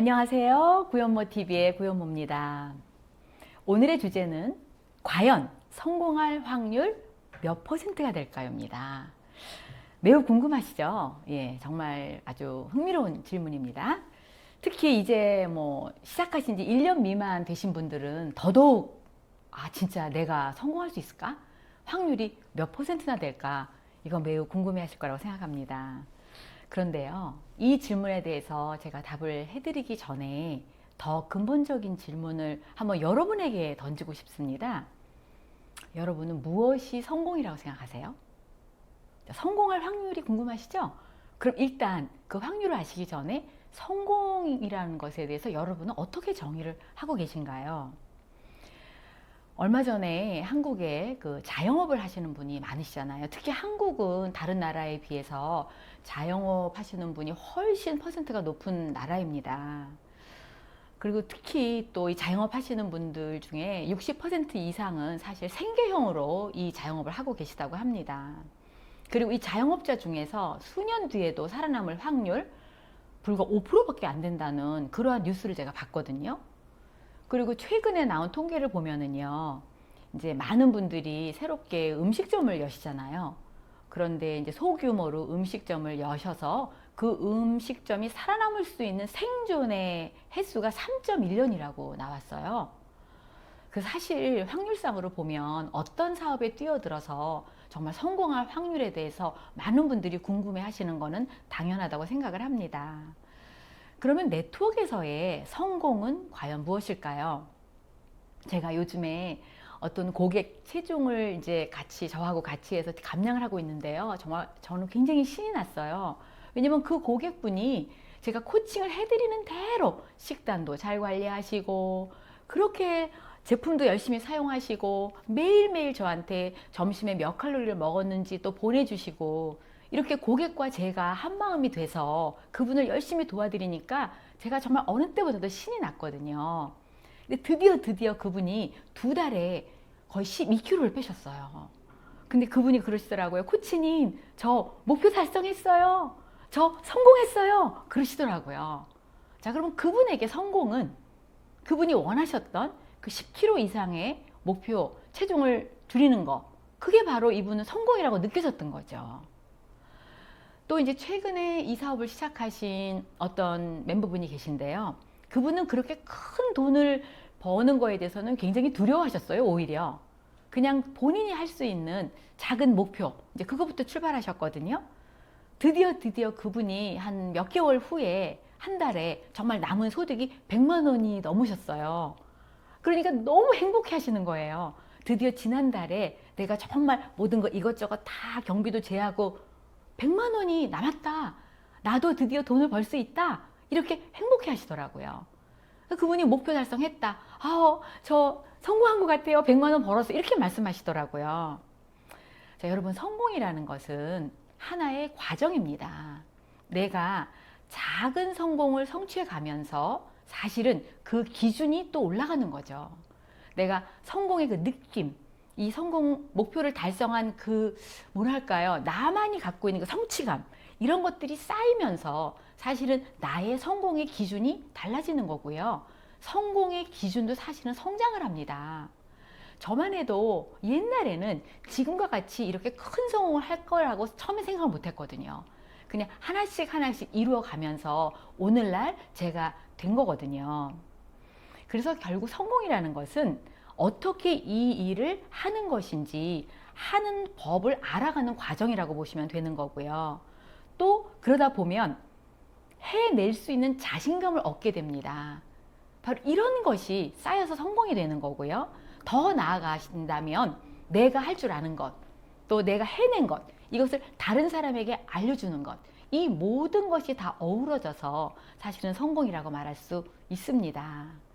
안녕하세요. 구현모TV의 구현모입니다. 오늘의 주제는 과연 성공할 확률 몇 %가 될까요?입니다. 매우 궁금하시죠? 예, 정말 아주 흥미로운 질문입니다. 특히 이제 시작하신 지 1년 미만 되신 분들은 더더욱 진짜 내가 성공할 수 있을까? 확률이 몇 %나 될까? 이건 매우 궁금해 하실 거라고 생각합니다. 그런데요, 이 질문에 대해서 제가 답을 해드리기 전에 더 근본적인 질문을 한번 여러분에게 던지고 싶습니다. 여러분은 무엇이 성공이라고 생각하세요? 성공할 확률이 궁금하시죠? 그럼 일단 그 확률을 아시기 전에 성공이라는 것에 대해서 여러분은 어떻게 정의를 하고 계신가요? 얼마 전에 한국에 그 자영업을 하시는 분이 많으시잖아요. 특히 한국은 다른 나라에 비해서 자영업 하시는 분이 훨씬 퍼센트가 높은 나라입니다. 그리고 특히 또 이 자영업 하시는 분들 중에 60% 이상은 사실 생계형으로 이 자영업을 하고 계시다고 합니다. 그리고 이 자영업자 중에서 수년 뒤에도 살아남을 확률 불과 5%밖에 안 된다는 그러한 뉴스를 제가 봤거든요. 그리고 최근에 나온 통계를 보면은요, 이제 많은 분들이 새롭게 음식점을 여시잖아요. 그런데 이제 소규모로 음식점을 여셔서 그 음식점이 살아남을 수 있는 생존의 횟수가 3.1년이라고 나왔어요. 그 사실 확률상으로 보면 어떤 사업에 뛰어들어서 정말 성공할 확률에 대해서 많은 분들이 궁금해 하시는 거는 당연하다고 생각을 합니다. 그러면 네트워크에서의 성공은 과연 무엇일까요? 제가 요즘에 어떤 고객 체중을 이제 저하고 같이 해서 감량을 하고 있는데요. 정말 저는 굉장히 신이 났어요. 왜냐면 그 고객분이 제가 코칭을 해드리는 대로 식단도 잘 관리하시고, 그렇게 제품도 열심히 사용하시고, 매일매일 저한테 점심에 몇 칼로리를 먹었는지 또 보내주시고, 이렇게 고객과 제가 한마음이 돼서 그분을 열심히 도와드리니까 제가 정말 어느 때보다도 신이 났거든요. 근데 드디어 그분이 2달에 거의 12kg를 빼셨어요. 근데 그분이 그러시더라고요. 코치님, 저 목표 달성했어요. 저 성공했어요. 그러시더라고요. 자, 그러면 그분에게 성공은 그분이 원하셨던 그 10kg 이상의 목표 체중을 줄이는 거, 그게 바로 이분은 성공이라고 느껴졌던 거죠. 또 이제 최근에 이 사업을 시작하신 어떤 멤버분이 계신데요. 그분은 그렇게 큰 돈을 버는 거에 대해서는 굉장히 두려워하셨어요, 오히려. 그냥 본인이 할 수 있는 작은 목표, 이제 그거부터 출발하셨거든요. 드디어 그분이 한 몇 개월 후에 한 달에 정말 남은 소득이 100만 원이 넘으셨어요. 그러니까 너무 행복해 하시는 거예요. 드디어 지난달에 내가 정말 모든 거 이것저것 다 경비도 제하고 100만 원이 남았다. 나도 드디어 돈을 벌 수 있다. 이렇게 행복해 하시더라고요. 그분이 목표 달성했다. 저 성공한 것 같아요. 100만 원 벌었어. 이렇게 말씀하시더라고요. 자, 여러분, 성공이라는 것은 하나의 과정입니다. 내가 작은 성공을 성취해 가면서 사실은 그 기준이 또 올라가는 거죠. 내가 성공의 그 느낌, 이 성공 목표를 달성한 그 뭐랄까요, 나만이 갖고 있는 그 성취감, 이런 것들이 쌓이면서 사실은 나의 성공의 기준이 달라지는 거고요. 성공의 기준도 사실은 성장을 합니다. 저만 해도 옛날에는 지금과 같이 이렇게 큰 성공을 할 거라고 처음에 생각을 못 했거든요. 그냥 하나씩 이루어 가면서 오늘날 제가 된 거거든요. 그래서 결국 성공이라는 것은 어떻게 이 일을 하는 것인지 하는 법을 알아가는 과정이라고 보시면 되는 거고요. 또 그러다 보면 해낼 수 있는 자신감을 얻게 됩니다. 바로 이런 것이 쌓여서 성공이 되는 거고요. 더 나아가신다면 내가 할 줄 아는 것, 또 내가 해낸 것, 이것을 다른 사람에게 알려주는 것, 이 모든 것이 다 어우러져서 사실은 성공이라고 말할 수 있습니다.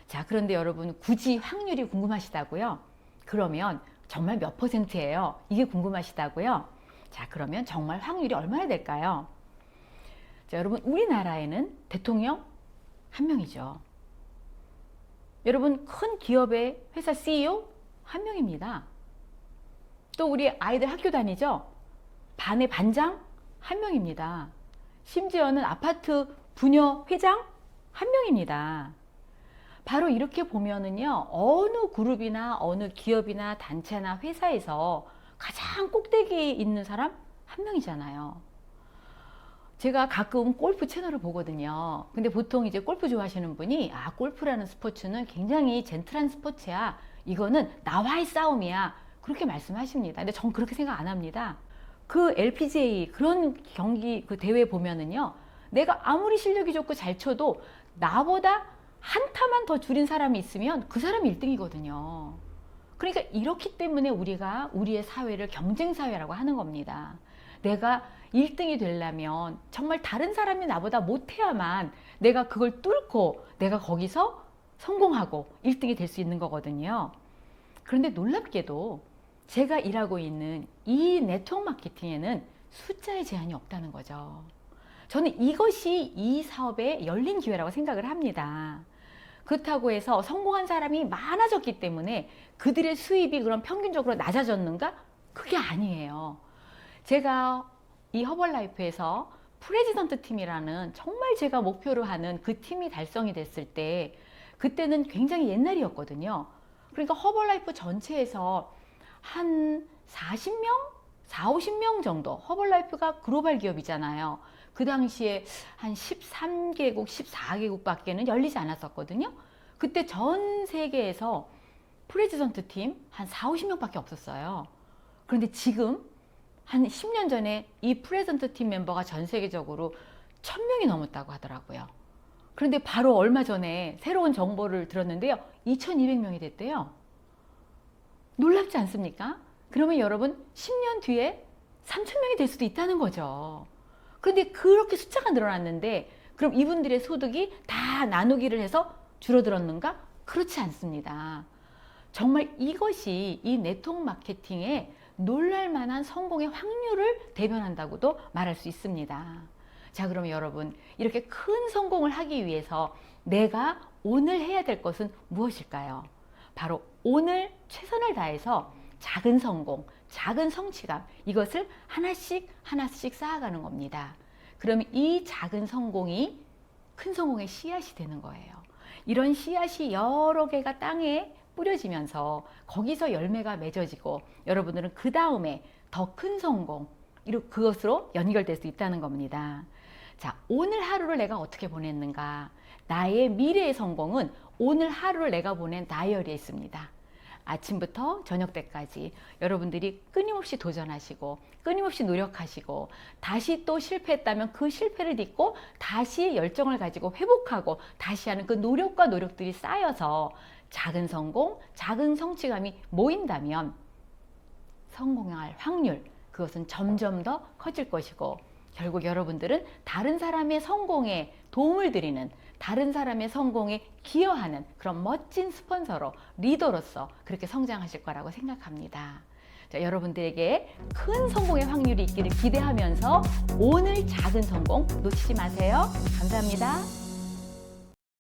자, 그런데 여러분, 굳이 확률이 궁금하시다고요? 그러면 정말 몇 %예요? 이게 궁금하시다고요? 자, 그러면 정말 확률이 얼마나 될까요? 자, 여러분, 우리나라에는 대통령 한 명이죠. 여러분, 큰 기업의 회사 CEO 한 명입니다. 또 우리 아이들 학교 다니죠? 반의 반장 한 명입니다. 심지어는 아파트 부녀 회장 한 명입니다. 바로 이렇게 보면은요, 어느 그룹이나 어느 기업이나 단체나 회사에서 가장 꼭대기에 있는 사람 한 명이잖아요. 제가 가끔 골프 채널을 보거든요. 근데 보통 이제 골프 좋아하시는 분이, 아, 골프라는 스포츠는 굉장히 젠틀한 스포츠야. 이거는 나와의 싸움이야. 그렇게 말씀하십니다. 근데 전 그렇게 생각 안 합니다. 그 LPGA 그런 경기 그 대회 보면은요, 내가 아무리 실력이 좋고 잘 쳐도 나보다 한 타만 더 줄인 사람이 있으면 그 사람이 1등이거든요. 그러니까 이렇기 때문에 우리가 우리의 사회를 경쟁 사회라고 하는 겁니다. 내가 1등이 되려면 정말 다른 사람이 나보다 못해야만 내가 그걸 뚫고 내가 거기서 성공하고 1등이 될 수 있는 거거든요. 그런데 놀랍게도 제가 일하고 있는 이 네트워크 마케팅에는 숫자의 제한이 없다는 거죠. 저는 이것이 이 사업의 열린 기회라고 생각을 합니다. 그렇다고 해서 성공한 사람이 많아졌기 때문에 그들의 수입이 그럼 평균적으로 낮아졌는가? 그게 아니에요. 제가 이 허벌라이프에서 프레지던트 팀이라는 정말 제가 목표로 하는 그 팀이 달성이 됐을 때 그때는 굉장히 옛날이었거든요. 그러니까 허벌라이프 전체에서 한 40명? 4, 50명 정도, 허벌라이프가 글로벌 기업이잖아요. 그 당시에 한 13개국, 14개국 밖에는 열리지 않았었거든요. 그때 전 세계에서 프레지던트 팀 한 4, 50명 밖에 없었어요. 그런데 지금 한 10년 전에 이 프레지던트 팀 멤버가 전 세계적으로 1000명이 넘었다고 하더라고요. 그런데 바로 얼마 전에 새로운 정보를 들었는데요. 2200명이 됐대요. 놀랍지 않습니까? 그러면 여러분 10년 뒤에 3000명이 될 수도 있다는 거죠. 그런데 그렇게 숫자가 늘어났는데 그럼 이분들의 소득이 다 나누기를 해서 줄어들었는가? 그렇지 않습니다. 정말 이것이 이 네트워크 마케팅의 놀랄만한 성공의 확률을 대변한다고도 말할 수 있습니다. 자, 그러면 여러분 이렇게 큰 성공을 하기 위해서 내가 오늘 해야 될 것은 무엇일까요? 바로 오늘 최선을 다해서 작은 성공, 작은 성취감, 이것을 하나씩 하나씩 쌓아가는 겁니다. 그러면 이 작은 성공이 큰 성공의 씨앗이 되는 거예요. 이런 씨앗이 여러 개가 땅에 뿌려지면서 거기서 열매가 맺어지고 여러분들은 그 다음에 더 큰 성공, 그것으로 연결될 수 있다는 겁니다. 자, 오늘 하루를 내가 어떻게 보냈는가? 나의 미래의 성공은 오늘 하루를 내가 보낸 다이어리에 있습니다. 아침부터 저녁 때까지 여러분들이 끊임없이 도전하시고 끊임없이 노력하시고 다시 또 실패했다면 그 실패를 딛고 다시 열정을 가지고 회복하고 다시 하는 그 노력과 노력들이 쌓여서 작은 성공, 작은 성취감이 모인다면 성공할 확률, 그것은 점점 더 커질 것이고 결국 여러분들은 다른 사람의 성공에 도움을 드리는, 다른 사람의 성공에 기여하는 그런 멋진 스폰서로, 리더로서 그렇게 성장하실 거라고 생각합니다. 자, 여러분들에게 큰 성공의 확률이 있기를 기대하면서 오늘 작은 성공 놓치지 마세요. 감사합니다.